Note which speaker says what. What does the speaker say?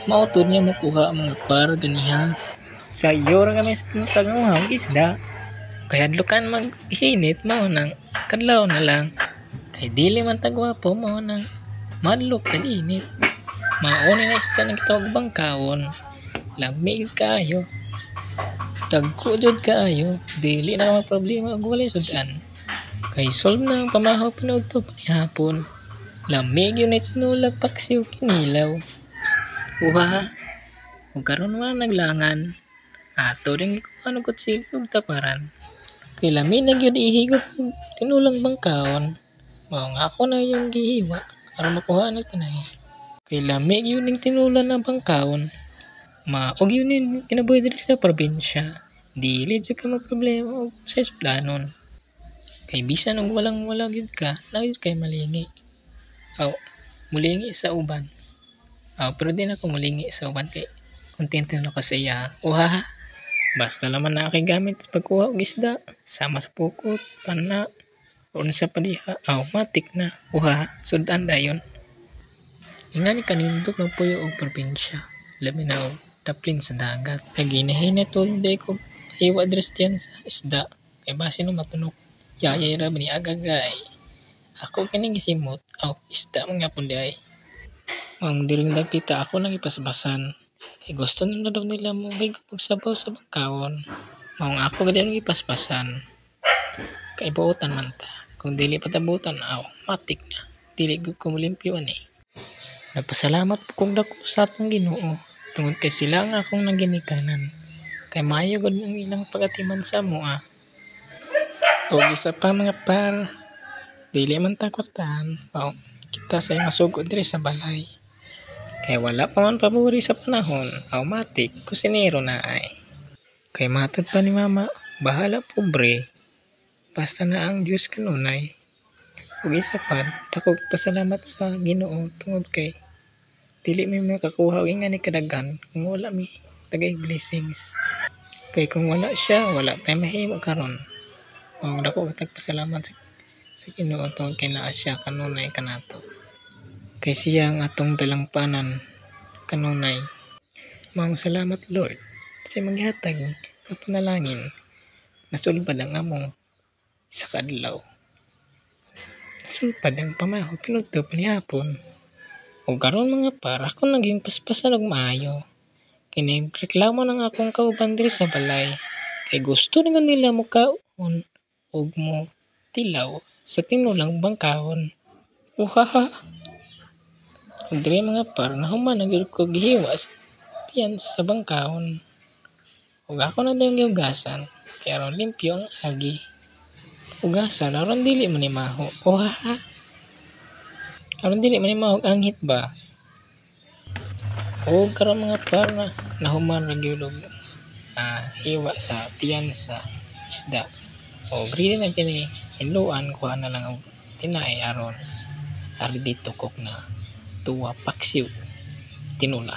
Speaker 1: Mautod niya makuha mga par ganiha. Sa iyo ra kami sa pinagtagawang isda. Kaya adlukan maghinit mao nang kadlaw na lang. Kay dili man tagwapo mao nang madlok tag-init. Mauni na isda nagtawag bangkawon. Lamig kaayo. Tagko jud kaayo. Dili na ka problema og walay sudan. Kay solve na ang pamahaw panudto panihapon. Lamig yun itinulag paksiw kinilaw. Uha. Kung karon man naglangan. Ato rin ikuha ng kutsilyo og taparan. Kay lamin na gyud ihigop og tinulang bangkaon. Mao nga ako na yung gihiwa para makuha na tinay. Kay lamig yun ning tinulan ng bangkaon. Maog yun yung kinabuhi diri sa probinsya. Dili jud ka magproblema og sa sudanon. Kay bisan og walang gyud ka, na gyud kay malingi. Aw, mulingi sa uban. Pero di na ako mulingi sa uban kay kontento na ako sa iya. Uha. Basta naman na aking gamit sa pagkuha og isda. Sama sa pukot, pana, o sa padiha. Matik na. Uha, sudan dayon. Ingani kanindot ng puyo og probinsya. Labi na og daplin sa dagat. Naginahinat o hindi ko hiwa dress diyan sa isda. Kaya base no matunok. Yayay ra ni agagay. Ako kining gisimot. Isda mga pundi ay. Ang diring nagkita ako nang ipasbasan. Kay gusto na daw nila mo higop og sabaw sa bangkawon. Maong ako gadyan ang ipasbasan. Kay buotan man ta. Kung dili patabutan, matik na. Dili ko mulimpyo ani. Nagpasalamat po kong dako sa atong Ginoo. Tungod kay sila nga akong naginikanan. Kay maayo gud ang ilang pagatiman sa mua. O isa pa mga par. Dili man ta kwartahan. Kita sa masugod diri sa balay. Kay wala pa man pabori sa panahon. Matik kusinero na ay. Kay matod pa ni mama. Bahala pobre. Basta na ang Diyos kanunay. Ug isa pa, dakog pasalamat sa Ginoo tungod kay dili mi makakuha og ingani kadaghan kung wala mi tagay blessings. Kay kung wala siya, wala tay mahimo karon. Dako katag pasalamat sa Ginoo tungod kay naa siya kanunay kanato. Kay siya ang atong dalangpanan kanunay. Maong salamat Lord sa maghatag ng panalangin. Nasulbad ang among sa kadlaw. Nasulbad ang pamahaw pinudto panihapon. O karon mga par, ako naging paspasan og maayo. Kinagreklamo ng akong kauban diri sa balay. Kay gusto nga nila mo kaon og mo tilaw sa tinulang bangkahon. Uhaha. Diri mga par, nahuman na gyud ko gihiwa sa tiyan sa bangkahon. Ug ako na dayon gihugasan. Kaya ron limpyo ang agi. Ugasan, aron dili man imaho. Uhaha. Aron dili man imaho ang hit ba? O karon mga par na nahuman na gyud og hiwa sa tiyan sa isda. O grili na kini hinluan kuha na lang og tinay aron dito kok na tuwa paksiw tinula.